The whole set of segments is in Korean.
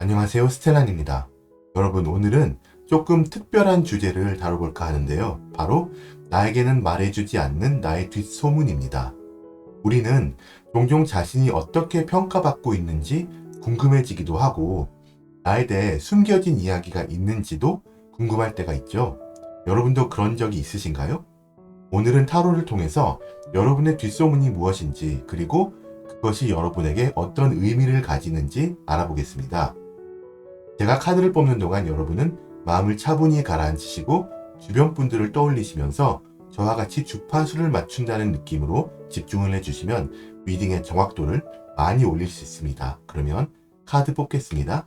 안녕하세요, 스텔란입니다. 여러분, 오늘은 조금 특별한 주제를 다뤄볼까 하는데요. 바로 나에게는 말해주지 않는 나의 뒷소문입니다. 우리는 종종 자신이 어떻게 평가받고 있는지 궁금해지기도 하고, 나에 대해 숨겨진 이야기가 있는지도 궁금할 때가 있죠. 여러분도 그런 적이 있으신가요? 오늘은 타로를 통해서 여러분의 뒷소문이 무엇인지, 그리고 그것이 여러분에게 어떤 의미를 가지는지 알아보겠습니다. 제가 카드를 뽑는 동안 여러분은 마음을 차분히 가라앉히시고 주변 분들을 떠올리시면서 저와 같이 주파수를 맞춘다는 느낌으로 집중을 해주시면 리딩의 정확도를 많이 올릴 수 있습니다. 그러면 카드 뽑겠습니다.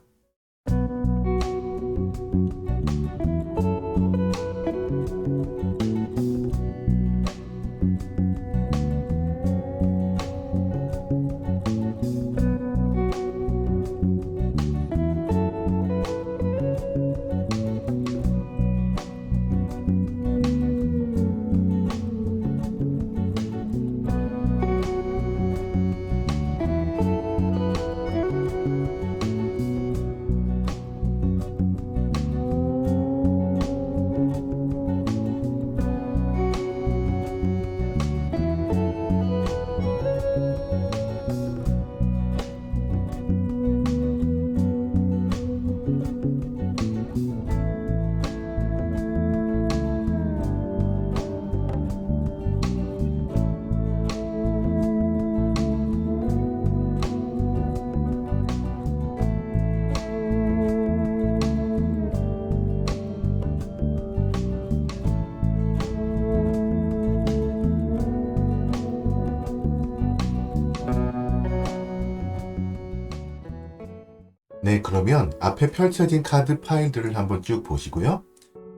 네, 그러면 앞에 펼쳐진 카드 파일들을 한번 쭉 보시고요.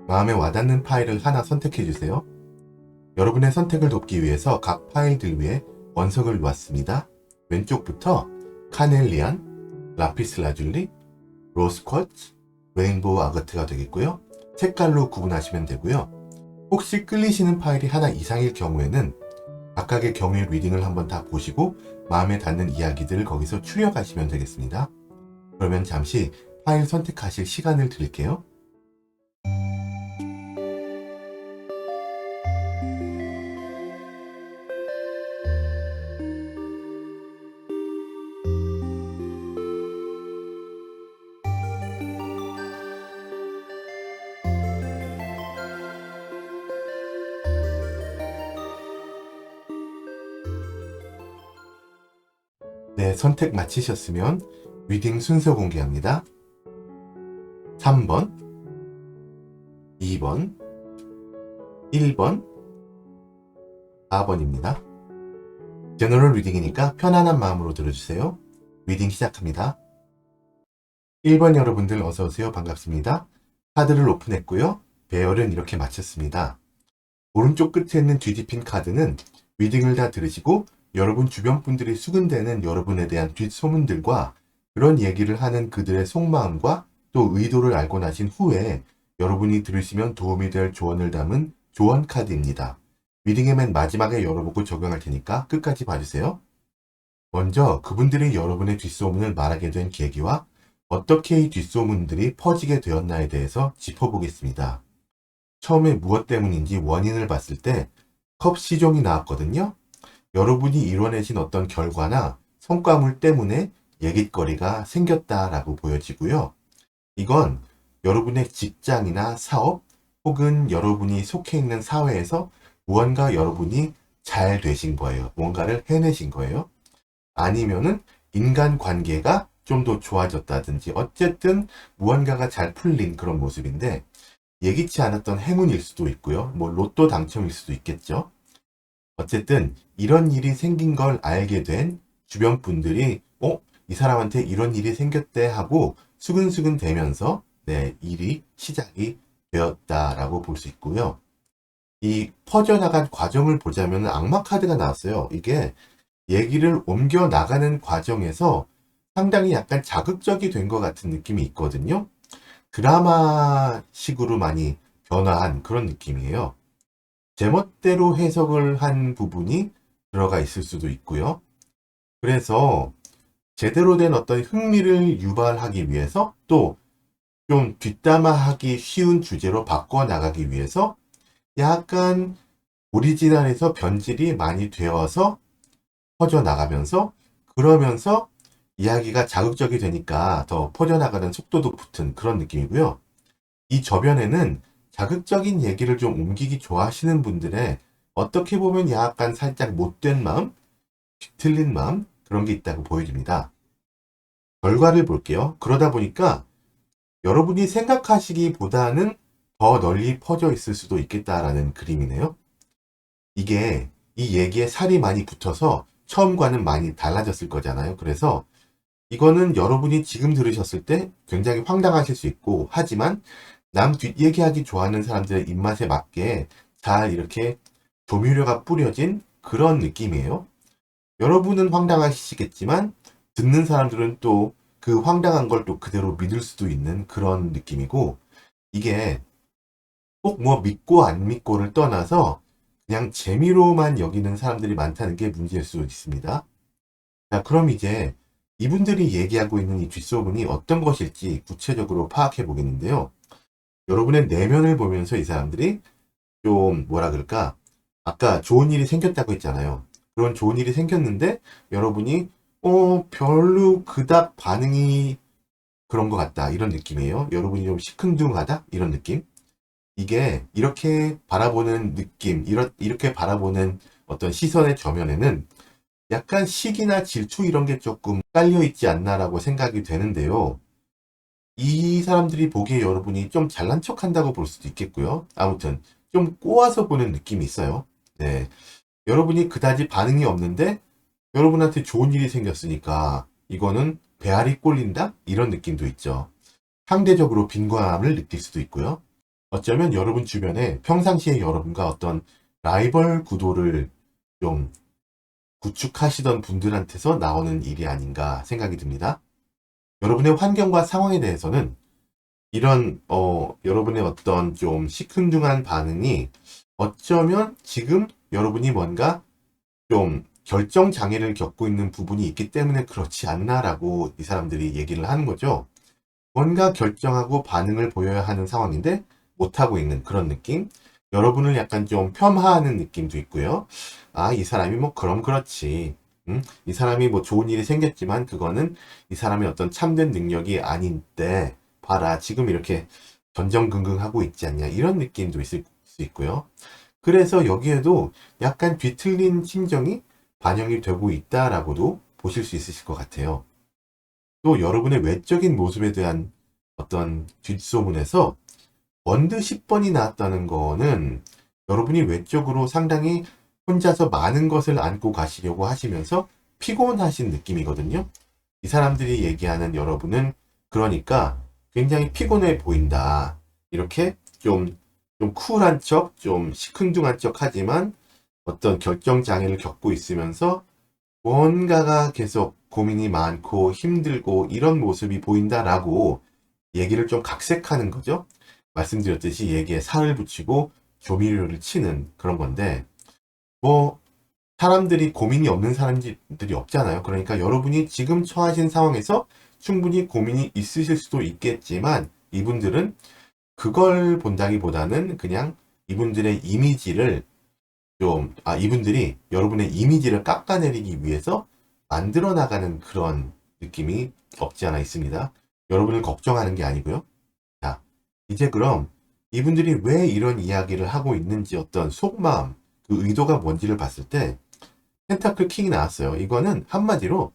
마음에 와닿는 파일을 하나 선택해 주세요. 여러분의 선택을 돕기 위해서 각 파일들 위에 원석을 놓았습니다. 왼쪽부터 카넬리안, 라피스 라줄리, 로스 쿼츠, 레인보우 아가트가 되겠고요. 색깔로 구분하시면 되고요. 혹시 끌리시는 파일이 하나 이상일 경우에는 각각의 경우의 리딩을 한번 다 보시고 마음에 닿는 이야기들을 거기서 추려가시면 되겠습니다. 그러면 잠시 파일 선택하실 시간을 드릴게요. 네, 선택 마치셨으면 리딩 순서 공개합니다. 3번, 2번, 1번, 4번입니다. 제너럴 리딩이니까 편안한 마음으로 들어주세요. 리딩 시작합니다. 1번 여러분들 어서오세요. 반갑습니다. 카드를 오픈했고요. 배열은 이렇게 마쳤습니다. 오른쪽 끝에 있는 뒤집힌 카드는 리딩을 다 들으시고 여러분 주변 분들이 수근대는 여러분에 대한 뒷소문들과 그런 얘기를 하는 그들의 속마음과 또 의도를 알고 나신 후에 여러분이 들으시면 도움이 될 조언을 담은 조언 카드입니다. 리딩의 맨 마지막에 열어보고 적용할 테니까 끝까지 봐주세요. 먼저 그분들이 여러분의 뒷소문을 말하게 된 계기와 어떻게 이 뒷소문들이 퍼지게 되었나에 대해서 짚어보겠습니다. 처음에 무엇 때문인지 원인을 봤을 때 컵 시종이 나왔거든요. 여러분이 이뤄내신 어떤 결과나 성과물 때문에 얘깃거리가 생겼다라고 보여지고요. 이건 여러분의 직장이나 사업 혹은 여러분이 속해 있는 사회에서 무언가 여러분이 잘 되신 거예요. 뭔가를 해내신 거예요. 아니면은 인간관계가 좀 더 좋아졌다든지 어쨌든 무언가가 잘 풀린 그런 모습인데 예기치 않았던 행운일 수도 있고요. 뭐 로또 당첨일 수도 있겠죠. 어쨌든 이런 일이 생긴 걸 알게 된 주변 분들이 이 사람한테 이런 일이 생겼대 하고 수근수근 대면서 일이 시작이 되었다라고 볼 수 있고요. 이 퍼져나간 과정을 보자면 악마 카드가 나왔어요. 이게 얘기를 옮겨 나가는 과정에서 상당히 약간 자극적이 된 것 같은 느낌이 있거든요. 드라마식으로 많이 변화한 그런 느낌이에요. 제멋대로 해석을 한 부분이 들어가 있을 수도 있고요. 그래서 제대로 된 어떤 흥미를 유발하기 위해서 또 좀 뒷담화하기 쉬운 주제로 바꿔나가기 위해서 약간 오리지널에서 변질이 많이 되어서 퍼져나가면서 그러면서 이야기가 자극적이 되니까 더 퍼져나가는 속도도 붙은 그런 느낌이고요. 이 저변에는 자극적인 얘기를 좀 옮기기 좋아하시는 분들의 어떻게 보면 약간 살짝 못된 마음, 뒤틀린 마음 그런 게 있다고 보여집니다. 결과를 볼게요. 그러다 보니까 여러분이 생각하시기보다는 더 널리 퍼져 있을 수도 있겠다라는 그림이네요. 이게 이 얘기에 살이 많이 붙어서 처음과는 많이 달라졌을 거잖아요. 그래서 이거는 여러분이 지금 들으셨을 때 굉장히 황당하실 수 있고, 하지만 남 뒷얘기하기 좋아하는 사람들의 입맛에 맞게 잘 이렇게 조미료가 뿌려진 그런 느낌이에요. 여러분은 황당하시겠지만 듣는 사람들은 또 그 황당한 걸 또 그대로 믿을 수도 있는 그런 느낌이고, 이게 꼭 뭐 믿고 안 믿고를 떠나서 그냥 재미로만 여기는 사람들이 많다는 게 문제일 수 있습니다. 자, 그럼 이제 이분들이 얘기하고 있는 이 뒷소문이 어떤 것일지 구체적으로 파악해 보겠는데요. 여러분의 내면을 보면서 이 사람들이 좀 뭐라 그럴까? 아까 좋은 일이 생겼다고 했잖아요. 그런 좋은 일이 생겼는데 여러분이 별로 그닥 반응이 그런 것 같다 이런 느낌이에요. 여러분이 좀 시큰둥하다 이런 느낌. 이게 이렇게 바라보는 느낌, 이렇게 바라보는 어떤 시선의 저면에는 약간 시기나 질투 이런 게 조금 깔려 있지 않나라고 생각이 되는데요. 이 사람들이 보기에 여러분이 좀 잘난 척 한다고 볼 수도 있겠고요. 아무튼 좀 꼬아서 보는 느낌이 있어요. 네. 여러분이 그다지 반응이 없는데 여러분한테 좋은 일이 생겼으니까 이거는 배알이 꼴린다? 이런 느낌도 있죠. 상대적으로 빈곤함을 느낄 수도 있고요. 어쩌면 여러분 주변에 평상시에 여러분과 어떤 라이벌 구도를 좀 구축하시던 분들한테서 나오는 일이 아닌가 생각이 듭니다. 여러분의 환경과 상황에 대해서는 이런 여러분의 어떤 좀 시큰둥한 반응이 어쩌면 지금 여러분이 뭔가 좀 결정 장애를 겪고 있는 부분이 있기 때문에 그렇지 않나라고 이 사람들이 얘기를 하는 거죠. 뭔가 결정하고 반응을 보여야 하는 상황인데 못하고 있는 그런 느낌. 여러분을 약간 좀 폄하하는 느낌도 있고요. 아, 이 사람이 뭐 그럼 그렇지. 이 사람이 뭐 좋은 일이 생겼지만 그거는 이 사람의 어떤 참된 능력이 아닌데 봐라 지금 이렇게 전전긍긍하고 있지 않냐 이런 느낌도 있을 수 있고요. 그래서 여기에도 약간 뒤틀린 심정이 반영이 되고 있다라고도 보실 수 있으실 것 같아요. 또 여러분의 외적인 모습에 대한 어떤 뒷소문에서 원드 10번이 나왔다는 거는 여러분이 외적으로 상당히 혼자서 많은 것을 안고 가시려고 하시면서 피곤하신 느낌이거든요. 이 사람들이 얘기하는 여러분은 그러니까 굉장히 피곤해 보인다. 이렇게 좀 쿨한 척, 좀 시큰둥한 척 하지만 어떤 결정 장애를 겪고 있으면서 뭔가가 계속 고민이 많고 힘들고 이런 모습이 보인다라고 얘기를 좀 각색하는 거죠. 말씀드렸듯이 얘기에 살을 붙이고 조미료를 치는 그런 건데, 뭐 사람들이 고민이 없는 사람들이 없잖아요. 그러니까 여러분이 지금 처하신 상황에서 충분히 고민이 있으실 수도 있겠지만 이분들은 그걸 본다기보다는 그냥 이분들의 이미지를 이분들이 여러분의 이미지를 깎아내리기 위해서 만들어 나가는 그런 느낌이 없지 않아 있습니다. 여러분을 걱정하는 게 아니고요. 자, 이제 그럼 이분들이 왜 이런 이야기를 하고 있는지 어떤 속마음, 그 의도가 뭔지를 봤을 때 펜타클 킹이 나왔어요. 이거는 한마디로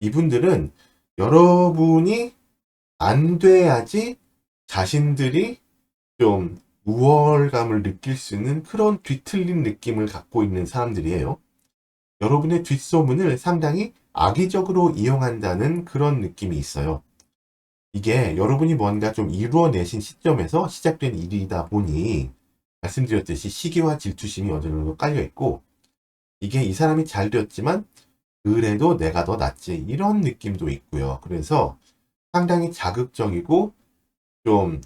이분들은 여러분이 안 돼야지 자신들이 좀 우월감을 느낄 수 있는 그런 뒤틀린 느낌을 갖고 있는 사람들이에요. 여러분의 뒷소문을 상당히 악의적으로 이용한다는 그런 느낌이 있어요. 이게 여러분이 뭔가 좀 이루어내신 시점에서 시작된 일이다 보니 말씀드렸듯이 시기와 질투심이 어느 정도 깔려있고 이게 이 사람이 잘 되었지만 그래도 내가 더 낫지 이런 느낌도 있고요. 그래서 상당히 자극적이고 좀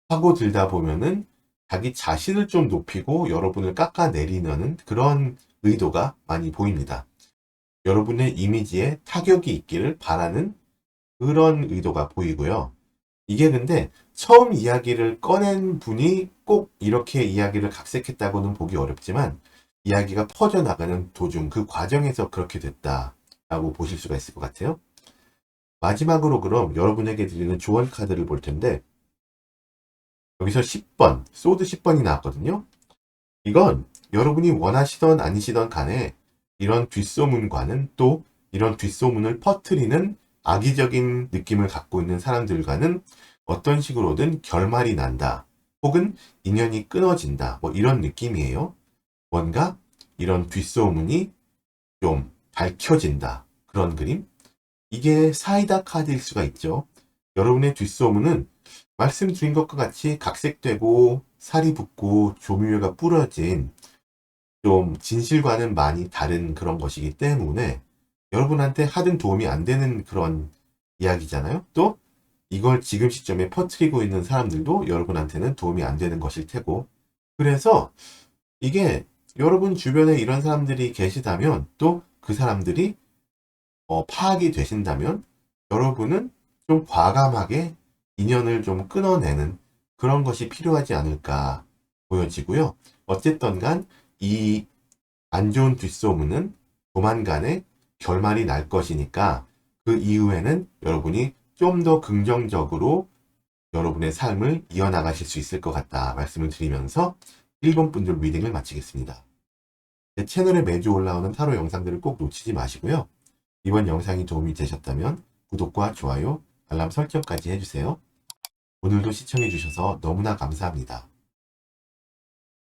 파고들다 보면은 자기 자신을 좀 높이고 여러분을 깎아내리는 그런 의도가 많이 보입니다. 여러분의 이미지에 타격이 있기를 바라는 그런 의도가 보이고요. 이게 근데 처음 이야기를 꺼낸 분이 꼭 이렇게 이야기를 각색했다고는 보기 어렵지만 이야기가 퍼져나가는 도중 그 과정에서 그렇게 됐다라고 보실 수가 있을 것 같아요. 마지막으로 그럼 여러분에게 드리는 조언 카드를 볼 텐데 여기서 10번, 소드 10번이 나왔거든요. 이건 여러분이 원하시던 아니시던 간에 이런 뒷소문과는 또 이런 뒷소문을 퍼뜨리는 악의적인 느낌을 갖고 있는 사람들과는 어떤 식으로든 결말이 난다. 혹은 인연이 끊어진다. 뭐 이런 느낌이에요. 뭔가 이런 뒷소문이 좀 밝혀진다. 그런 그림. 이게 사이다 카드일 수가 있죠. 여러분의 뒷소문은 말씀드린 것과 같이 각색되고 살이 붙고 조미료가 뿌려진 좀 진실과는 많이 다른 그런 것이기 때문에 여러분한테 하등 도움이 안 되는 그런 이야기잖아요. 또 이걸 지금 시점에 퍼뜨리고 있는 사람들도 여러분한테는 도움이 안 되는 것일 테고 그래서 이게 여러분 주변에 이런 사람들이 계시다면 또 그 사람들이 파악이 되신다면 여러분은 좀 과감하게 인연을 좀 끊어내는 그런 것이 필요하지 않을까 보여지고요. 어쨌든 간 이 안 좋은 뒷소문은 조만간에 결말이 날 것이니까 그 이후에는 여러분이 좀 더 긍정적으로 여러분의 삶을 이어나가실 수 있을 것 같다 말씀을 드리면서 1번 분들 리딩을 마치겠습니다. 제 채널에 매주 올라오는 타로 영상들을 꼭 놓치지 마시고요. 이번 영상이 도움이 되셨다면 구독과 좋아요, 알람 설정까지 해주세요. 오늘도 시청해주셔서 너무나 감사합니다.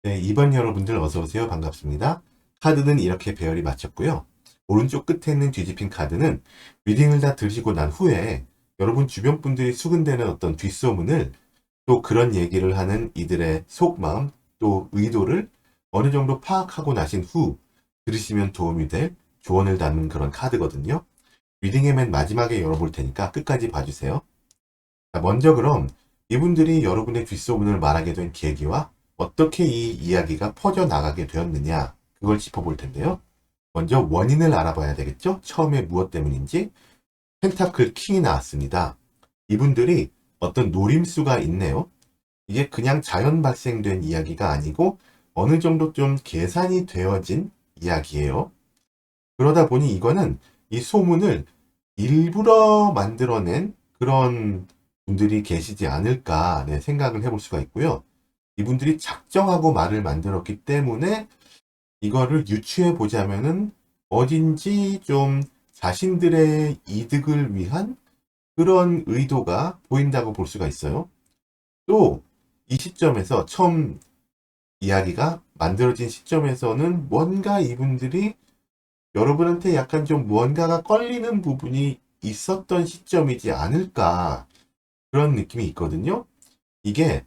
네, 2번 여러분들 어서오세요. 반갑습니다. 카드는 이렇게 배열이 마쳤고요. 오른쪽 끝에 있는 뒤집힌 카드는 리딩을 다 들으시고 난 후에 여러분 주변 분들이 수근대는 어떤 뒷소문을 또 그런 얘기를 하는 이들의 속마음 또 의도를 어느 정도 파악하고 나신 후 들으시면 도움이 될 조언을 담은 그런 카드거든요. 리딩의 맨 마지막에 열어볼 테니까 끝까지 봐주세요. 자, 먼저 그럼 이분들이 여러분의 뒷소문을 말하게 된 계기와 어떻게 이 이야기가 퍼져나가게 되었느냐 그걸 짚어볼 텐데요. 먼저 원인을 알아봐야 되겠죠? 처음에 무엇 때문인지. 펜타클 킹이 나왔습니다. 이분들이 어떤 노림수가 있네요. 이게 그냥 자연 발생된 이야기가 아니고 어느 정도 좀 계산이 되어진 이야기예요. 그러다 보니 이거는 이 소문을 일부러 만들어낸 그런 분들이 계시지 않을까 생각을 해볼 수가 있고요. 이분들이 작정하고 말을 만들었기 때문에 이거를 유추해 보자면은 어딘지 좀 자신들의 이득을 위한 그런 의도가 보인다고 볼 수가 있어요. 또 이 시점에서 처음 이야기가 만들어진 시점에서는 뭔가 이분들이 여러분한테 약간 좀 무언가가 걸리는 부분이 있었던 시점이지 않을까 그런 느낌이 있거든요. 이게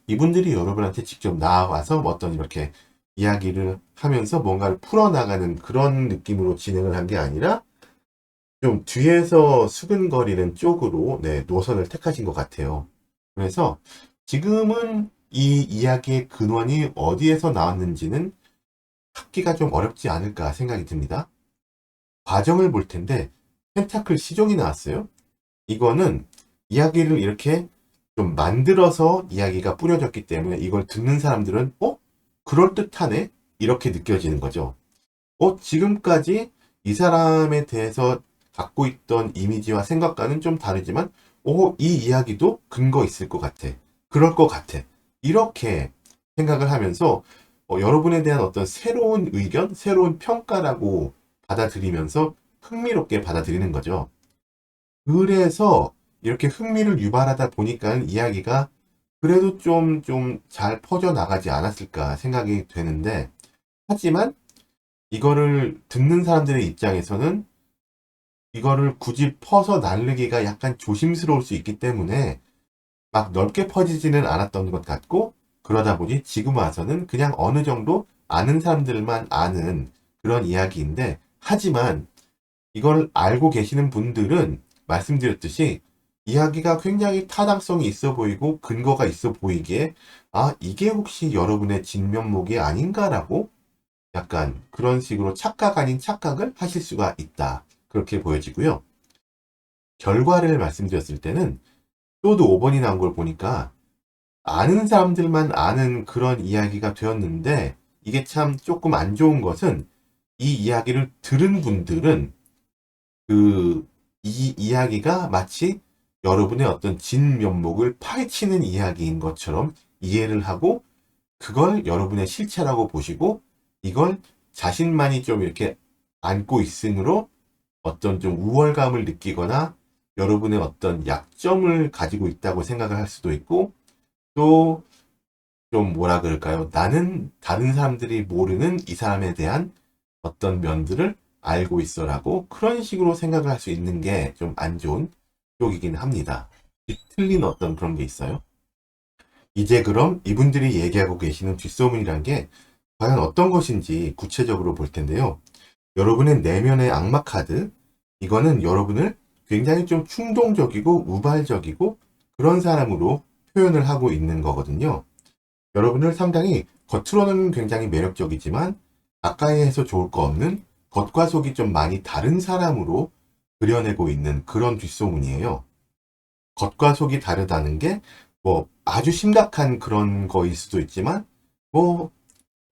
이분들이 여러분한테 직접 나와서 어떤 이렇게 이야기를 하면서 뭔가를 풀어나가는 그런 느낌으로 진행을 한 게 아니라 좀 뒤에서 수근거리는 쪽으로 노선을 택하신 것 같아요. 그래서 지금은 이 이야기의 근원이 어디에서 나왔는지는 찾기가 좀 어렵지 않을까 생각이 듭니다. 과정을 볼 텐데 펜타클 시종이 나왔어요. 이거는 이야기를 이렇게 좀 만들어서 이야기가 뿌려졌기 때문에 이걸 듣는 사람들은 그럴듯하네? 이렇게 느껴지는 거죠. 지금까지 이 사람에 대해서 갖고 있던 이미지와 생각과는 좀 다르지만 이 이야기도 근거 있을 것 같아. 그럴 것 같아. 이렇게 생각을 하면서 여러분에 대한 어떤 새로운 의견, 새로운 평가라고 받아들이면서 흥미롭게 받아들이는 거죠. 그래서 이렇게 흥미를 유발하다 보니까 이야기가 그래도 좀 잘 퍼져나가지 않았을까 생각이 되는데 하지만 이거를 듣는 사람들의 입장에서는 이거를 굳이 퍼서 나르기가 약간 조심스러울 수 있기 때문에 막 넓게 퍼지지는 않았던 것 같고 그러다 보니 지금 와서는 그냥 어느 정도 아는 사람들만 아는 그런 이야기인데 하지만 이걸 알고 계시는 분들은 말씀드렸듯이 이야기가 굉장히 타당성이 있어 보이고 근거가 있어 보이기에 이게 혹시 여러분의 진면목이 아닌가라고 약간 그런 식으로 착각 아닌 착각을 하실 수가 있다. 그렇게 보여지고요. 결과를 말씀드렸을 때는 소드 5번이 나온 걸 보니까 아는 사람들만 아는 그런 이야기가 되었는데, 이게 참 조금 안 좋은 것은 이 이야기를 들은 분들은 이 이야기가 마치 여러분의 어떤 진면목을 파헤치는 이야기인 것처럼 이해를 하고, 그걸 여러분의 실체라고 보시고, 이걸 자신만이 좀 이렇게 안고 있으므로 어떤 좀 우월감을 느끼거나 여러분의 어떤 약점을 가지고 있다고 생각을 할 수도 있고, 또 좀 뭐라 그럴까요? 나는 다른 사람들이 모르는 이 사람에 대한 어떤 면들을 알고 있어라고 그런 식으로 생각을 할 수 있는 게 좀 안 좋은 쪽이긴 합니다. 틀린 어떤 그런 게 있어요. 이제 그럼 이분들이 얘기하고 계시는 뒷소문이란 게 과연 어떤 것인지 구체적으로 볼 텐데요. 여러분의 내면의 악마 카드, 이거는 여러분을 굉장히 좀 충동적이고 우발적이고 그런 사람으로 표현을 하고 있는 거거든요. 여러분을 상당히 겉으로는 굉장히 매력적이지만 가까이 해서 좋을 거 없는, 겉과 속이 좀 많이 다른 사람으로 그려내고 있는 그런 뒷소문이에요. 겉과 속이 다르다는 게 뭐 아주 심각한 그런 거일 수도 있지만, 뭐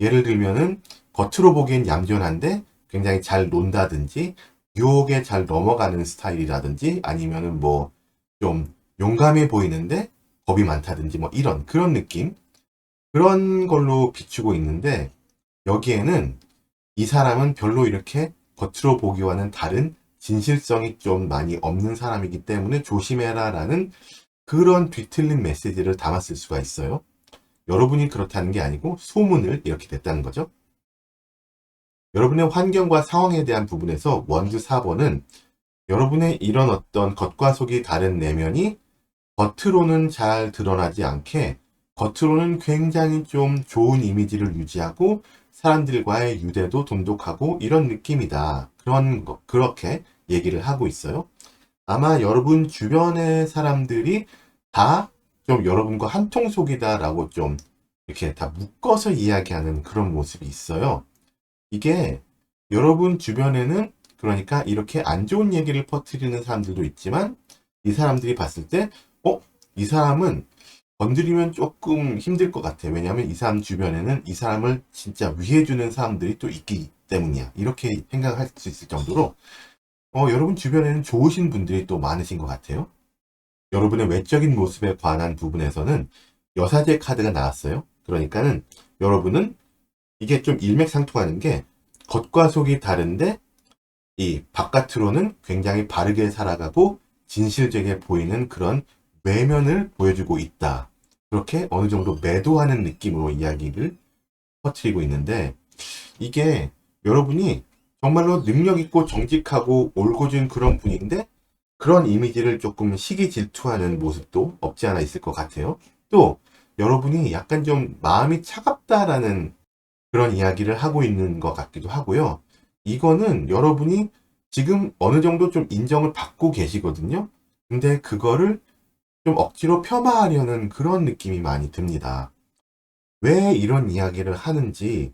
예를 들면은 겉으로 보기엔 얌전한데 굉장히 잘 논다든지 유혹에 잘 넘어가는 스타일이라든지, 아니면은 뭐 좀 용감해 보이는데 겁이 많다든지, 뭐 이런 그런 느낌, 그런 걸로 비추고 있는데, 여기에는 이 사람은 별로 이렇게 겉으로 보기와는 다른 진실성이 좀 많이 없는 사람이기 때문에 조심해라 라는 그런 뒤틀린 메시지를 담았을 수가 있어요. 여러분이 그렇다는 게 아니고 소문을 이렇게 냈다는 거죠. 여러분의 환경과 상황에 대한 부분에서 원드 4번은 여러분의 이런 어떤 겉과 속이 다른 내면이 겉으로는 잘 드러나지 않게, 겉으로는 굉장히 좀 좋은 이미지를 유지하고 사람들과의 유대도 돈독하고 이런 느낌이다. 그런 거, 그렇게 얘기를 하고 있어요. 아마 여러분 주변의 사람들이 다 좀 여러분과 한통속이다라고 좀 이렇게 다 묶어서 이야기하는 그런 모습이 있어요. 이게 여러분 주변에는 그러니까 이렇게 안 좋은 얘기를 퍼뜨리는 사람들도 있지만, 이 사람들이 봤을 때, 이 사람은 건드리면 조금 힘들 것 같아. 왜냐하면 이 사람 주변에는 이 사람을 진짜 위해주는 사람들이 또 있기 때문이야. 이렇게 생각할 수 있을 정도로 여러분 주변에는 좋으신 분들이 또 많으신 것 같아요. 여러분의 외적인 모습에 관한 부분에서는 여사제 카드가 나왔어요. 그러니까는 여러분은 이게 좀 일맥상통하는 게, 겉과 속이 다른데 이 바깥으로는 굉장히 바르게 살아가고 진실되게 보이는 그런 외면을 보여주고 있다. 그렇게 어느 정도 매도하는 느낌으로 이야기를 퍼뜨리고 있는데, 이게 여러분이 정말로 능력 있고 정직하고 올곧은 그런 분인데 그런 이미지를 조금 시기 질투하는 모습도 없지 않아 있을 것 같아요. 또 여러분이 약간 좀 마음이 차갑다라는 그런 이야기를 하고 있는 것 같기도 하고요. 이거는 여러분이 지금 어느 정도 좀 인정을 받고 계시거든요. 근데 그거를 좀 억지로 폄하하려는 그런 느낌이 많이 듭니다. 왜 이런 이야기를 하는지,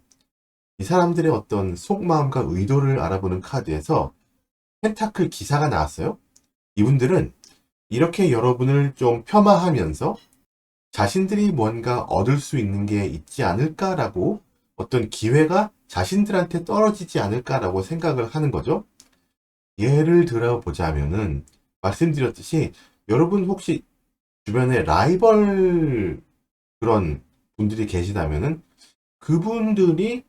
이 사람들의 어떤 속마음과 의도를 알아보는 카드에서 펜타클 기사가 나왔어요. 이분들은 이렇게 여러분을 좀 폄하하면서 자신들이 뭔가 얻을 수 있는 게 있지 않을까라고, 어떤 기회가 자신들한테 떨어지지 않을까라고 생각을 하는 거죠. 예를 들어 보자면은, 말씀드렸듯이 여러분 혹시 주변에 라이벌 그런 분들이 계시다면은, 그분들이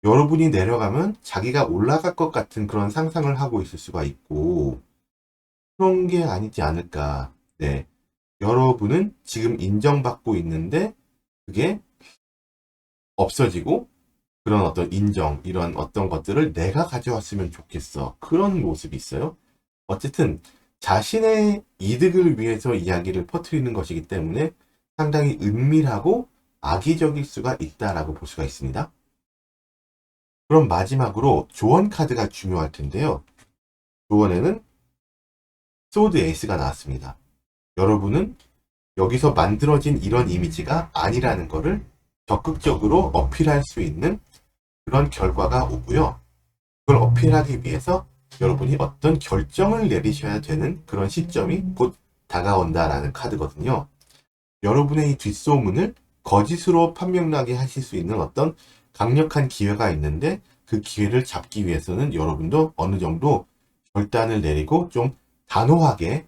여러분이 내려가면 자기가 올라갈 것 같은 그런 상상을 하고 있을 수가 있고, 그런 게 아니지 않을까. 네. 여러분은 지금 인정받고 있는데 그게 없어지고, 그런 어떤 인정, 이런 어떤 것들을 내가 가져왔으면 좋겠어. 그런 모습이 있어요. 어쨌든 자신의 이득을 위해서 이야기를 퍼뜨리는 것이기 때문에 상당히 은밀하고 악의적일 수가 있다라고 볼 수가 있습니다. 그럼 마지막으로 조언 카드가 중요할 텐데요. 조언에는 소드 에이스가 나왔습니다. 여러분은 여기서 만들어진 이런 이미지가 아니라는 것을 적극적으로 어필할 수 있는 그런 결과가 오고요. 그걸 어필하기 위해서 여러분이 어떤 결정을 내리셔야 되는 그런 시점이 곧 다가온다라는 카드거든요. 여러분의 이 뒷소문을 거짓으로 판명나게 하실 수 있는 어떤 강력한 기회가 있는데 그 기회를 잡기 위해서는 여러분도 어느 정도 결단을 내리고 좀 단호하게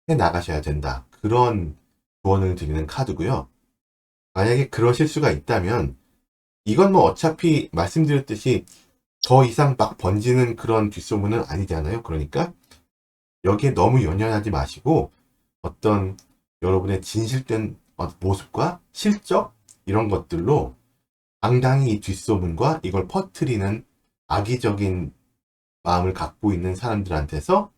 해 나가셔야 된다. 그런 조언을 드리는 카드고요. 만약에 그러실 수가 있다면 이건 뭐 어차피 말씀드렸듯이 더 이상 막 번지는 그런 뒷소문은 아니잖아요. 그러니까 여기에 너무 연연하지 마시고 어떤 여러분의 진실된 모습과 실적 이런 것들로 당당히 이 뒷소문과 이걸 퍼뜨리는 악의적인 마음을 갖고 있는 사람들한테서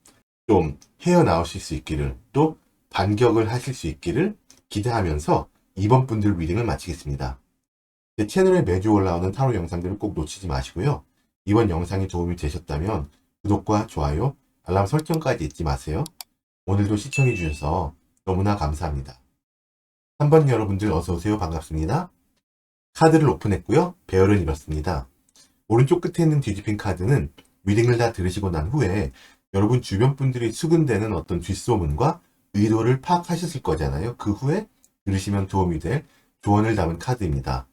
좀 헤어나오실 수 있기를, 또 반격을 하실 수 있기를 기대하면서 이번 분들 리딩을 마치겠습니다. 제 채널에 매주 올라오는 타로 영상들을 꼭 놓치지 마시고요. 이번 영상이 도움이 되셨다면 구독과 좋아요, 알람 설정까지 잊지 마세요. 오늘도 시청해 주셔서 너무나 감사합니다. 3번 여러분들 어서오세요. 반갑습니다. 카드를 오픈했고요. 배열은 이렇습니다. 오른쪽 끝에 있는 뒤집힌 카드는 리딩을 다 들으시고 난 후에 여러분 주변 분들이 수근대는 어떤 뒷소문과 의도를 파악하셨을 거잖아요. 그 후에 들으시면 도움이 될 조언을 담은 카드입니다.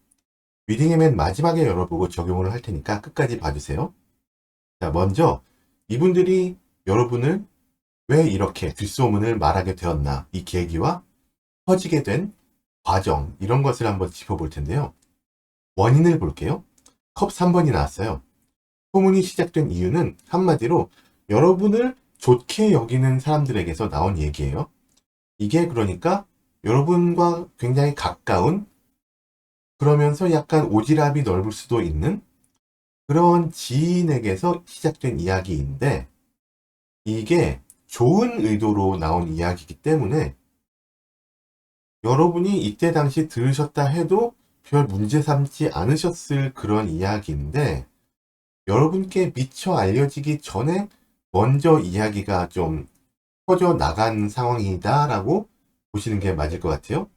리딩의 맨 마지막에 열어보고 적용을 할 테니까 끝까지 봐주세요. 자, 먼저 이분들이 여러분을 왜 이렇게 뒷소문을 말하게 되었나, 이 계기와 퍼지게 된 과정, 이런 것을 한번 짚어볼 텐데요. 원인을 볼게요. 컵 3번이 나왔어요. 소문이 시작된 이유는 한마디로 여러분을 좋게 여기는 사람들에게서 나온 얘기예요. 이게 그러니까 여러분과 굉장히 가까운, 그러면서 약간 오지랖이 넓을 수도 있는 그런 지인에게서 시작된 이야기인데, 이게 좋은 의도로 나온 이야기이기 때문에 여러분이 이때 당시 들으셨다 해도 별 문제 삼지 않으셨을 그런 이야기인데, 여러분께 미처 알려지기 전에 먼저 이야기가 좀 퍼져 나간 상황이다라고 보시는 게 맞을 것 같아요.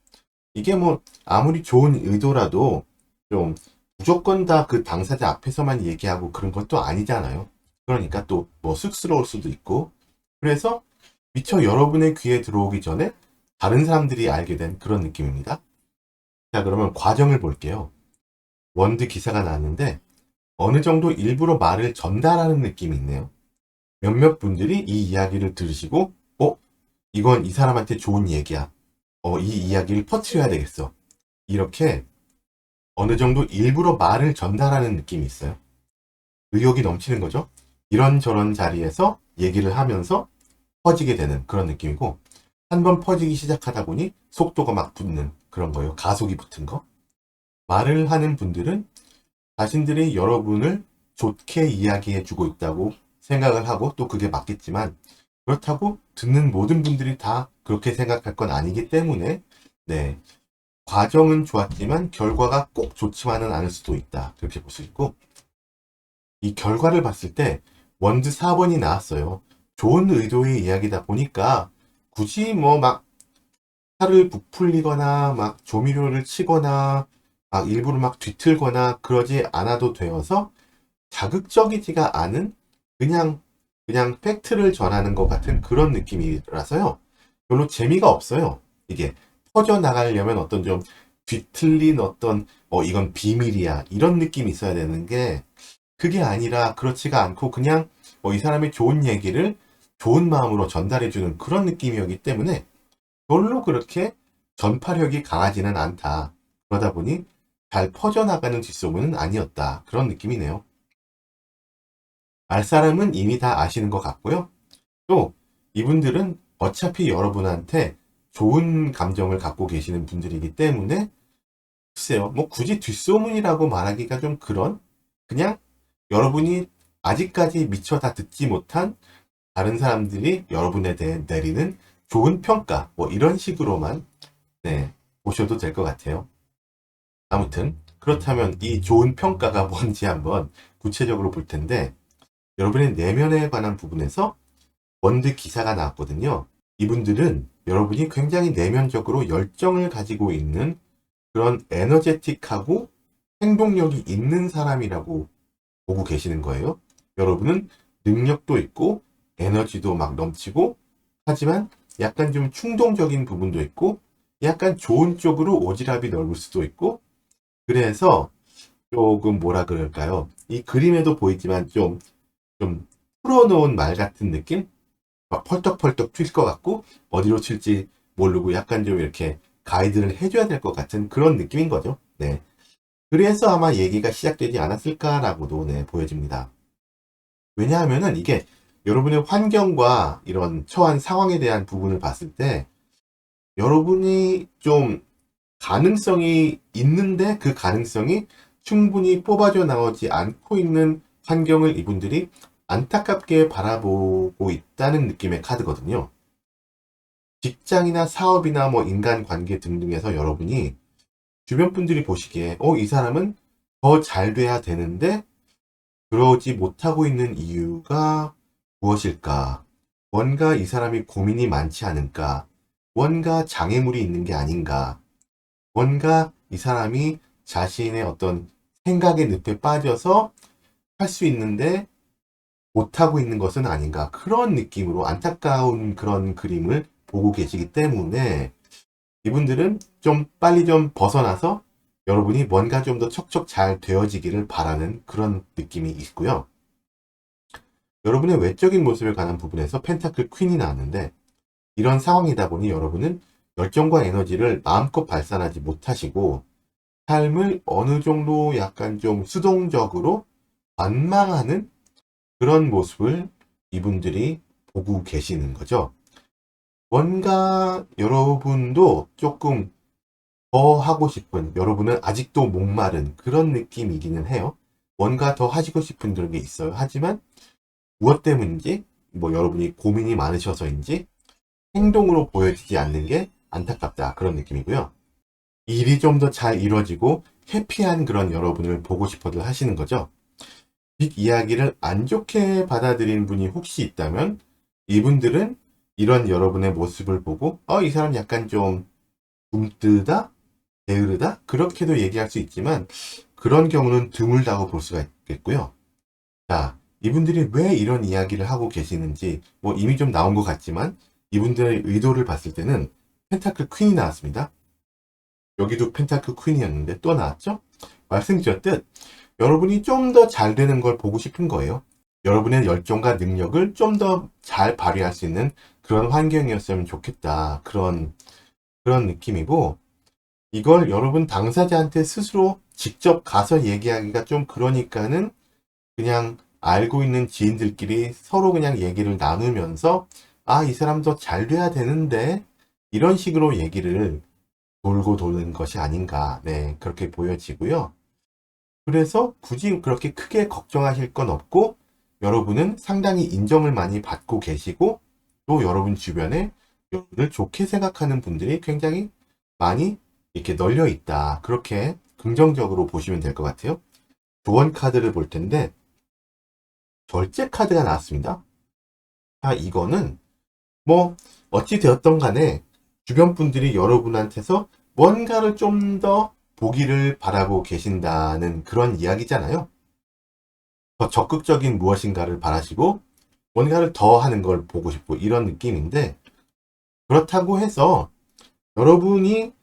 이게 뭐 아무리 좋은 의도라도 좀 무조건 다 그 당사자 앞에서만 얘기하고 그런 것도 아니잖아요. 그러니까 또 뭐 쑥스러울 수도 있고, 그래서 미처 여러분의 귀에 들어오기 전에 다른 사람들이 알게 된 그런 느낌입니다. 자, 그러면 과정을 볼게요. 원드 기사가 나왔는데 어느 정도 일부러 말을 전달하는 느낌이 있네요. 몇몇 분들이 이 이야기를 들으시고 이건 이 사람한테 좋은 얘기야. 이 이야기를 퍼뜨려야 되겠어. 이렇게 어느 정도 일부러 말을 전달하는 느낌이 있어요. 의욕이 넘치는 거죠. 이런저런 자리에서 얘기를 하면서 퍼지게 되는 그런 느낌이고, 한번 퍼지기 시작하다 보니 속도가 막 붙는 그런 거예요. 가속이 붙은 거. 말을 하는 분들은 자신들이 여러분을 좋게 이야기해 주고 있다고 생각을 하고, 또 그게 맞겠지만 그렇다고 듣는 모든 분들이 다 그렇게 생각할 건 아니기 때문에, 네, 과정은 좋았지만 결과가 꼭 좋지만은 않을 수도 있다, 그렇게 볼 수 있고, 이 결과를 봤을 때 원드 4번이 나왔어요. 좋은 의도의 이야기다 보니까 굳이 뭐 막 살을 부풀리거나 막 조미료를 치거나 막 일부러 막 뒤틀거나 그러지 않아도 되어서 자극적이지가 않은, 그냥 팩트를 전하는 것 같은 그런 느낌이라서요. 별로 재미가 없어요. 이게 퍼져나가려면 어떤 좀 뒤틀린 어떤 이건 비밀이야 이런 느낌이 있어야 되는 게, 그게 아니라 그렇지가 않고 그냥 이 사람의 좋은 얘기를 좋은 마음으로 전달해주는 그런 느낌이었기 때문에 별로 그렇게 전파력이 강하지는 않다. 그러다 보니 잘 퍼져나가는 뒷소문은 아니었다. 그런 느낌이네요. 알 사람은 이미 다 아시는 것 같고요. 또 이분들은 어차피 여러분한테 좋은 감정을 갖고 계시는 분들이기 때문에, 글쎄요, 뭐 굳이 뒷소문이라고 말하기가 좀 그냥 여러분이 아직까지 미처 다 듣지 못한 다른 사람들이 여러분에 대해 내리는 좋은 평가, 뭐 이런 식으로만, 네, 보셔도 될 것 같아요. 아무튼 그렇다면 이 좋은 평가가 뭔지 한번 구체적으로 볼 텐데, 여러분의 내면에 관한 부분에서 원드 기사가 나왔거든요. 이분들은 여러분이 굉장히 내면적으로 열정을 가지고 있는 그런 에너제틱하고 행동력이 있는 사람이라고 보고 계시는 거예요. 여러분은 능력도 있고 에너지도 막 넘치고 하지만 약간 좀 충동적인 부분도 있고 약간 좋은 쪽으로 오지랖이 넓을 수도 있고 그래서 조금 뭐라 그럴까요? 이 그림에도 보이지만 좀 풀어놓은 말 같은 느낌? 막 펄떡펄떡 튈 것 같고 어디로 튈지 모르고 약간 좀 이렇게 가이드를 해줘야 될 것 같은 그런 느낌인 거죠. 네. 그래서 아마 얘기가 시작되지 않았을까라고도 네, 보여집니다. 왜냐하면은 이게 여러분의 환경과 이런 처한 상황에 대한 부분을 봤을 때 여러분이 좀 가능성이 있는데 그 가능성이 충분히 뽑아져 나오지 않고 있는 환경을 이분들이 안타깝게 바라보고 있다는 느낌의 카드거든요. 직장이나 사업이나 뭐 인간관계 등등에서 여러분이 주변 분들이 보시기에 이 사람은 더 잘 돼야 되는데 그러지 못하고 있는 이유가 무엇일까? 뭔가 이 사람이 고민이 많지 않은가? 뭔가 장애물이 있는 게 아닌가? 뭔가 이 사람이 자신의 어떤 생각의 늪에 빠져서 할 수 있는데 못하고 있는 것은 아닌가? 그런 느낌으로 안타까운 그런 그림을 보고 계시기 때문에 이분들은 좀 빨리 좀 벗어나서 여러분이 뭔가 좀 더 척척 잘 되어지기를 바라는 그런 느낌이 있고요. 여러분의 외적인 모습에 관한 부분에서 펜타클 퀸이 나왔는데 이런 상황이다 보니 여러분은 열정과 에너지를 마음껏 발산하지 못하시고 삶을 어느 정도 약간 좀 수동적으로 관망하는 그런 모습을 이분들이 보고 계시는 거죠. 뭔가 여러분도 조금 더 하고 싶은, 여러분은 아직도 목마른 그런 느낌이기는 해요. 뭔가 더 하시고 싶은 그런 게 있어요. 하지만 무엇 때문인지, 뭐 여러분이 고민이 많으셔서인지 행동으로 보여지지 않는 게 안타깝다. 그런 느낌이고요. 일이 좀 더 잘 이루어지고 해피한 그런 여러분을 보고 싶어들 하시는 거죠. 뒷 이야기를 안 좋게 받아들인 분이 혹시 있다면 이분들은 이런 여러분의 모습을 보고 이 사람 약간 좀 굼뜨다? 게으르다? 그렇게도 얘기할 수 있지만 그런 경우는 드물다고 볼 수가 있겠고요. 자, 이분들이 왜 이런 이야기를 하고 계시는지 뭐 이미 좀 나온 것 같지만 이분들의 의도를 봤을 때는 펜타클 퀸이 나왔습니다. 여기도 펜타클 퀸이었는데 또 나왔죠? 말씀드렸듯 여러분이 좀 더 잘 되는 걸 보고 싶은 거예요. 여러분의 열정과 능력을 좀 더 잘 발휘할 수 있는 그런 환경이었으면 좋겠다. 그런 느낌이고 이걸 여러분 당사자한테 스스로 직접 가서 얘기하기가 좀 그러니까는 그냥 알고 있는 지인들끼리 서로 그냥 얘기를 나누면서 이 사람 더 잘 돼야 되는데 이런 식으로 얘기를 돌고 도는 것이 아닌가. 네, 그렇게 보여지고요. 그래서 굳이 그렇게 크게 걱정하실 건 없고 여러분은 상당히 인정을 많이 받고 계시고 또 여러분 주변에 여러분을 좋게 생각하는 분들이 굉장히 많이 이렇게 널려 있다. 그렇게 긍정적으로 보시면 될 것 같아요. 조언 카드를 볼 텐데 절제 카드가 나왔습니다. 이거는 뭐 어찌 되었던 간에 주변 분들이 여러분한테서 뭔가를 좀 더 보기를 바라고 계신다는 그런 이야기잖아요. 더 적극적인 무엇인가를 바라시고 뭔가를 더 하는 걸 보고 싶고 이런 느낌인데 그렇다고 해서 여러분이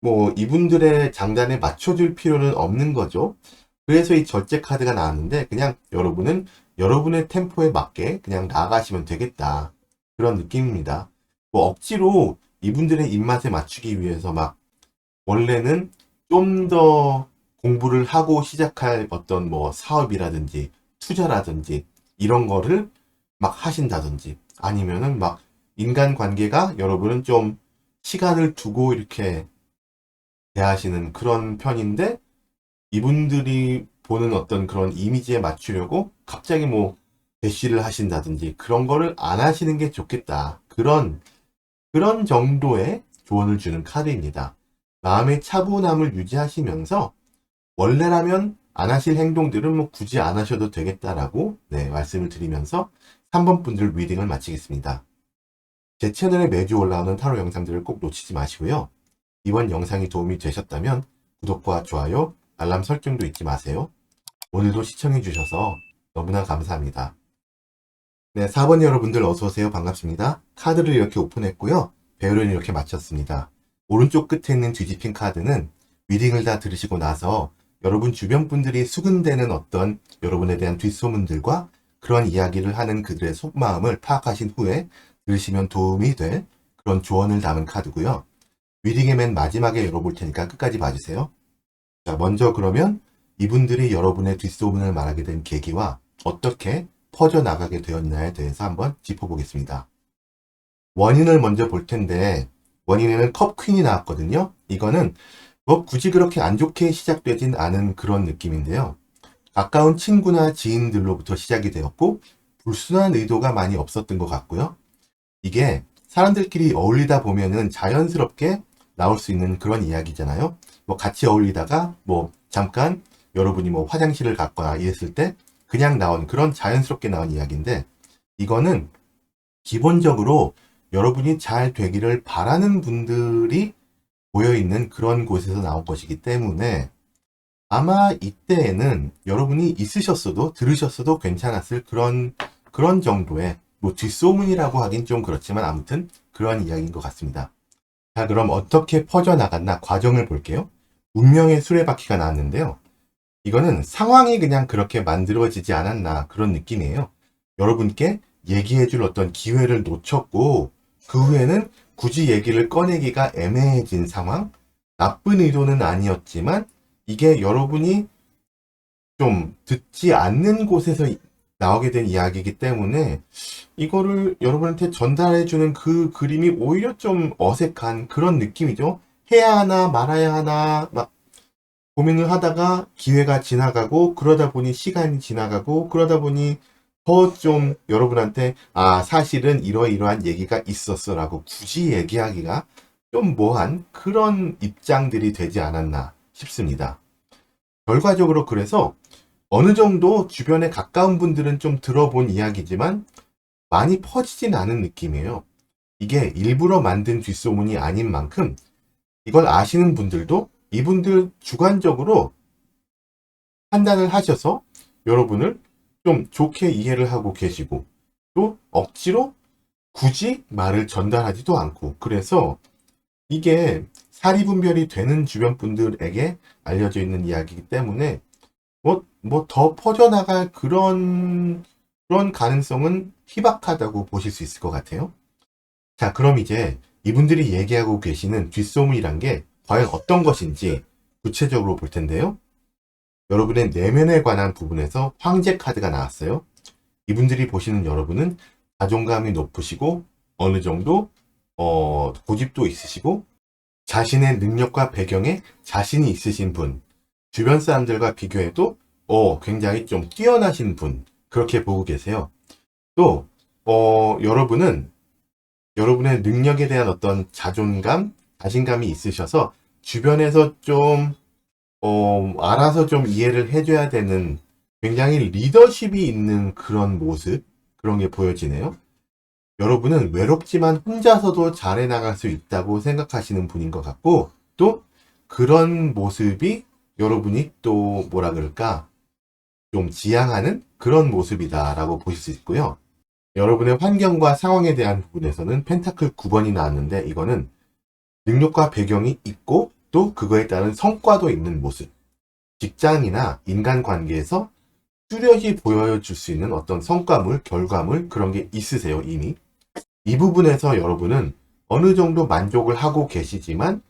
뭐 이분들의 장단에 맞춰줄 필요는 없는 거죠. 그래서 이 절제 카드가 나왔는데 그냥 여러분은 여러분의 템포에 맞게 그냥 나아가시면 되겠다. 그런 느낌입니다. 뭐 억지로 이분들의 입맛에 맞추기 위해서 막 원래는 좀 더 공부를 하고 시작할 어떤 뭐 사업이라든지 투자라든지 이런 거를 막 하신다든지 아니면은 막 인간관계가 여러분은 좀 시간을 두고 이렇게 대하시는 그런 편인데 이분들이 보는 어떤 그런 이미지에 맞추려고 갑자기 뭐 대시를 하신다든지 그런 거를 안 하시는 게 좋겠다. 그런 정도의 조언을 주는 카드입니다. 마음의 차분함을 유지하시면서 원래라면 안 하실 행동들은 뭐 굳이 안 하셔도 되겠다라고 네, 말씀을 드리면서 3번 분들 리딩을 마치겠습니다. 제 채널에 매주 올라오는 타로 영상들을 꼭 놓치지 마시고요. 이번 영상이 도움이 되셨다면 구독과 좋아요, 알람 설정도 잊지 마세요. 오늘도 시청해주셔서 너무나 감사합니다. 네, 4번 여러분들 어서오세요. 반갑습니다. 카드를 이렇게 오픈했고요. 배열은 이렇게 마쳤습니다. 오른쪽 끝에 있는 뒤집힌 카드는 리딩을 다 들으시고 나서 여러분 주변 분들이 수근대는 어떤 여러분에 대한 뒷소문들과 그런 이야기를 하는 그들의 속마음을 파악하신 후에 들으시면 도움이 될 그런 조언을 담은 카드고요. 리딩의 맨 마지막에 열어볼 테니까 끝까지 봐주세요. 자, 먼저 그러면 이분들이 여러분의 뒷소문을 말하게 된 계기와 어떻게 퍼져나가게 되었나에 대해서 한번 짚어보겠습니다. 원인을 먼저 볼 텐데 원인에는 컵 퀸이 나왔거든요. 이거는 뭐 굳이 그렇게 안 좋게 시작되진 않은 그런 느낌인데요. 가까운 친구나 지인들로부터 시작이 되었고 불순한 의도가 많이 없었던 것 같고요. 이게 사람들끼리 어울리다 보면은 자연스럽게 나올 수 있는 그런 이야기잖아요. 뭐 같이 어울리다가 뭐 잠깐 여러분이 뭐 화장실을 갔거나 이랬을 때 그냥 나온 그런 자연스럽게 나온 이야기인데 이거는 기본적으로 여러분이 잘 되기를 바라는 분들이 모여있는 그런 곳에서 나온 것이기 때문에 아마 이때에는 여러분이 있으셨어도 들으셨어도 괜찮았을 그런 정도의 뭐 뒷소문이라고 하긴 좀 그렇지만 아무튼 그런 이야기인 것 같습니다. 자, 그럼 어떻게 퍼져나갔나 과정을 볼게요. 운명의 수레바퀴가 나왔는데요. 이거는 상황이 그냥 그렇게 만들어지지 않았나 그런 느낌이에요. 여러분께 얘기해줄 어떤 기회를 놓쳤고 그 후에는 굳이 얘기를 꺼내기가 애매해진 상황, 나쁜 의도는 아니었지만 이게 여러분이 좀 듣지 않는 곳에서 나오게 된 이야기이기 때문에 이거를 여러분한테 전달해주는 그 그림이 오히려 좀 어색한 그런 느낌이죠. 해야 하나 말아야 하나 막 고민을 하다가 기회가 지나가고 그러다 보니 시간이 지나가고 그러다 보니 더 좀 여러분한테 사실은 이러이러한 얘기가 있었어 라고 굳이 얘기하기가 좀 뭐한 그런 입장들이 되지 않았나 싶습니다. 결과적으로 그래서 어느 정도 주변에 가까운 분들은 좀 들어본 이야기지만 많이 퍼지진 않은 느낌이에요. 이게 일부러 만든 뒷소문이 아닌 만큼 이걸 아시는 분들도 이분들 주관적으로 판단을 하셔서 여러분을 좀 좋게 이해를 하고 계시고 또 억지로 굳이 말을 전달하지도 않고 그래서 이게 사리분별이 되는 주변 분들에게 알려져 있는 이야기이기 때문에 뭐 더 퍼져나갈 그런 가능성은 희박하다고 보실 수 있을 것 같아요. 자, 그럼 이제 이분들이 얘기하고 계시는 뒷소문이란 게 과연 어떤 것인지 구체적으로 볼 텐데요. 여러분의 내면에 관한 부분에서 황제 카드가 나왔어요. 이분들이 보시는 여러분은 자존감이 높으시고 어느 정도 고집도 있으시고 자신의 능력과 배경에 자신이 있으신 분, 주변 사람들과 비교해도 굉장히 좀 뛰어나신 분 그렇게 보고 계세요. 또 여러분은 여러분의 능력에 대한 어떤 자존감, 자신감이 있으셔서 주변에서 좀 알아서 좀 이해를 해줘야 되는 굉장히 리더십이 있는 그런 모습, 그런 게 보여지네요. 여러분은 외롭지만 혼자서도 잘해 나갈 수 있다고 생각하시는 분인 것 같고, 또 그런 모습이 여러분이 또 뭐라 그럴까, 좀 지향하는 그런 모습이다라고 보실 수 있고요. 여러분의 환경과 상황에 대한 부분에서는 펜타클 9번이 나왔는데, 이거는 능력과 배경이 있고, 또 그거에 따른 성과도 있는 모습. 직장이나 인간관계에서 뚜렷이 보여줄 수 있는 어떤 성과물, 결과물 그런 게 있으세요, 이미. 이 부분에서 여러분은 어느 정도 만족을 하고 계시지만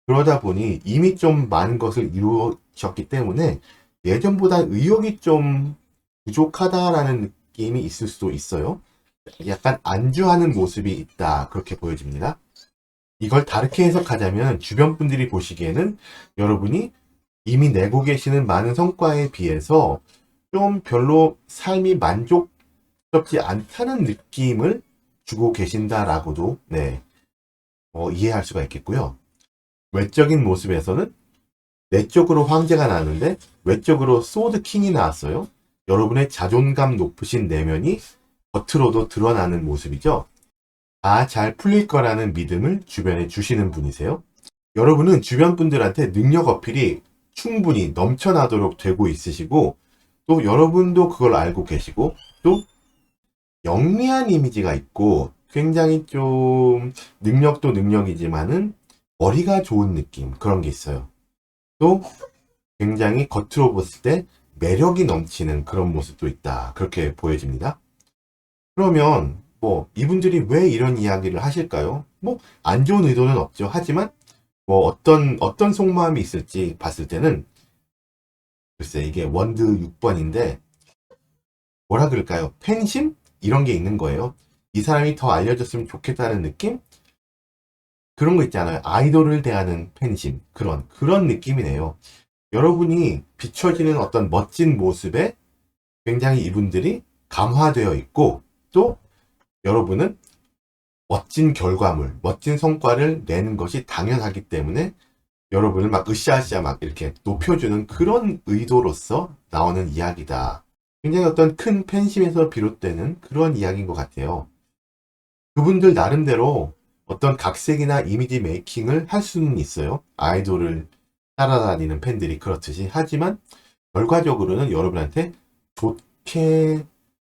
그러다 보니 이미 좀 많은 것을 이루셨기 때문에 예전보다 의욕이 좀 부족하다라는 느낌이 있을 수도 있어요. 약간 안주하는 모습이 있다, 그렇게 보여집니다. 이걸 다르게 해석하자면 주변 분들이 보시기에는 여러분이 이미 내고 계시는 많은 성과에 비해서 좀 별로 삶이 만족스럽지 않다는 느낌을 주고 계신다라고도 이해할 수가 있겠고요. 외적인 모습에서는 내적으로 황제가 나왔는데 외적으로 소드 킹이 나왔어요. 여러분의 자존감 높으신 내면이 겉으로도 드러나는 모습이죠. 잘 풀릴 거라는 믿음을 주변에 주시는 분이세요. 여러분은 주변 분들한테 능력 어필이 충분히 넘쳐나도록 되고 있으시고, 또 여러분도 그걸 알고 계시고, 또 영리한 이미지가 있고, 굉장히 좀 능력도 능력이지만은 머리가 좋은 느낌, 그런 게 있어요. 또 굉장히 겉으로 봤을 때 매력이 넘치는 그런 모습도 있다, 그렇게 보여집니다. 그러면 뭐 이분들이 왜 이런 이야기를 하실까요? 뭐 안 좋은 의도는 없죠. 하지만 뭐 어떤 속마음이 있을지 봤을 때는, 글쎄 이게 원드 6번인데 뭐라 그럴까요? 팬심? 이런 게 있는 거예요. 이 사람이 더 알려졌으면 좋겠다는 느낌? 그런 거 있잖아요. 아이돌을 대하는 팬심. 그런 느낌이네요. 여러분이 비춰지는 어떤 멋진 모습에 굉장히 이분들이 감화되어 있고, 또 여러분은 멋진 결과물, 멋진 성과를 내는 것이 당연하기 때문에 여러분을 막 으쌰으쌰 막 이렇게 높여주는 그런 의도로서 나오는 이야기다. 굉장히 어떤 큰 팬심에서 비롯되는 그런 이야기인 것 같아요. 그분들 나름대로 어떤 각색이나 이미지 메이킹을 할 수는 있어요. 아이돌을 따라다니는 팬들이 그렇듯이. 하지만 결과적으로는 여러분한테 좋게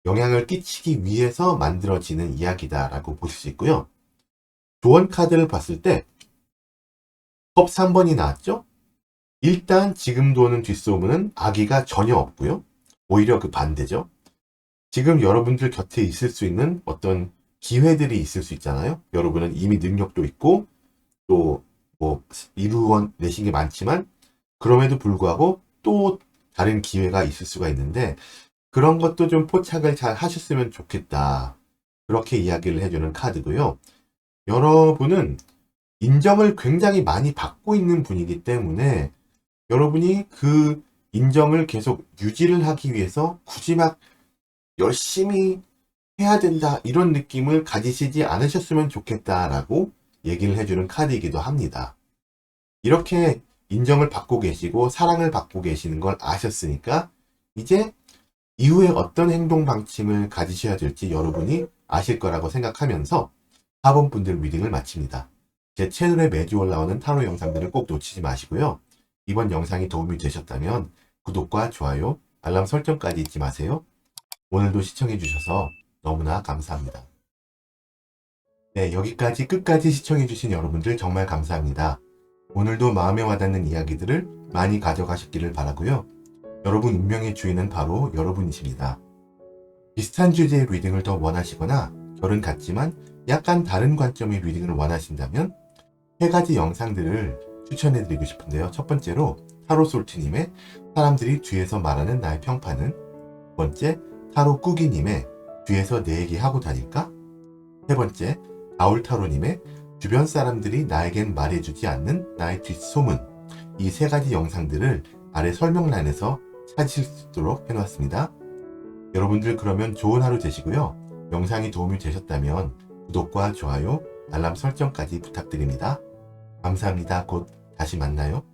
영향을 끼치기 위해서 만들어지는 이야기다라고 보실 수 있고요. 조언 카드를 봤을 때 컵 3번이 나왔죠? 일단 지금 도는 뒷소문은 악의가 전혀 없고요. 오히려 그 반대죠. 지금 여러분들 곁에 있을 수 있는 어떤 기회들이 있을 수 있잖아요. 여러분은 이미 능력도 있고 또 뭐 이루어내신 게 많지만 그럼에도 불구하고 또 다른 기회가 있을 수가 있는데, 그런 것도 좀 포착을 잘 하셨으면 좋겠다. 그렇게 이야기를 해주는 카드고요. 여러분은 인정을 굉장히 많이 받고 있는 분이기 때문에 여러분이 그 인정을 계속 유지를 하기 위해서 굳이 막 열심히 해야 된다, 이런 느낌을 가지시지 않으셨으면 좋겠다라고 얘기를 해주는 카드이기도 합니다. 이렇게 인정을 받고 계시고 사랑을 받고 계시는 걸 아셨으니까 이제 이후에 어떤 행동 방침을 가지셔야 될지 여러분이 아실 거라고 생각하면서 4번 분들 리딩을 마칩니다. 제 채널에 매주 올라오는 타로 영상들을 꼭 놓치지 마시고요. 이번 영상이 도움이 되셨다면 구독과 좋아요, 알람 설정까지 잊지 마세요. 오늘도 시청해주셔서 너무나 감사합니다. 네, 여기까지 끝까지 시청해주신 여러분들 정말 감사합니다. 오늘도 마음에 와닿는 이야기들을 많이 가져가셨기를 바라고요. 여러분 운명의 주인은 바로 여러분이십니다. 비슷한 주제의 리딩을 더 원하시거나 결은 같지만 약간 다른 관점의 리딩을 원하신다면 3가지 영상들을 추천해드리고 싶은데요. 첫 번째로 타로솔트님의 사람들이 뒤에서 말하는 나의 평판은, 두 번째 타로꾸기님의 뒤에서 내 얘기 하고 다닐까, 세 번째 가울타로님의 주변 사람들이 나에겐 말해주지 않는 나의 뒷소문. 이 3가지 영상들을 아래 설명란에서 찾으실 수 있도록 해놓았습니다. 여러분들 그러면 좋은 하루 되시고요. 영상이 도움이 되셨다면 구독과 좋아요, 알람 설정까지 부탁드립니다. 감사합니다. 곧 다시 만나요.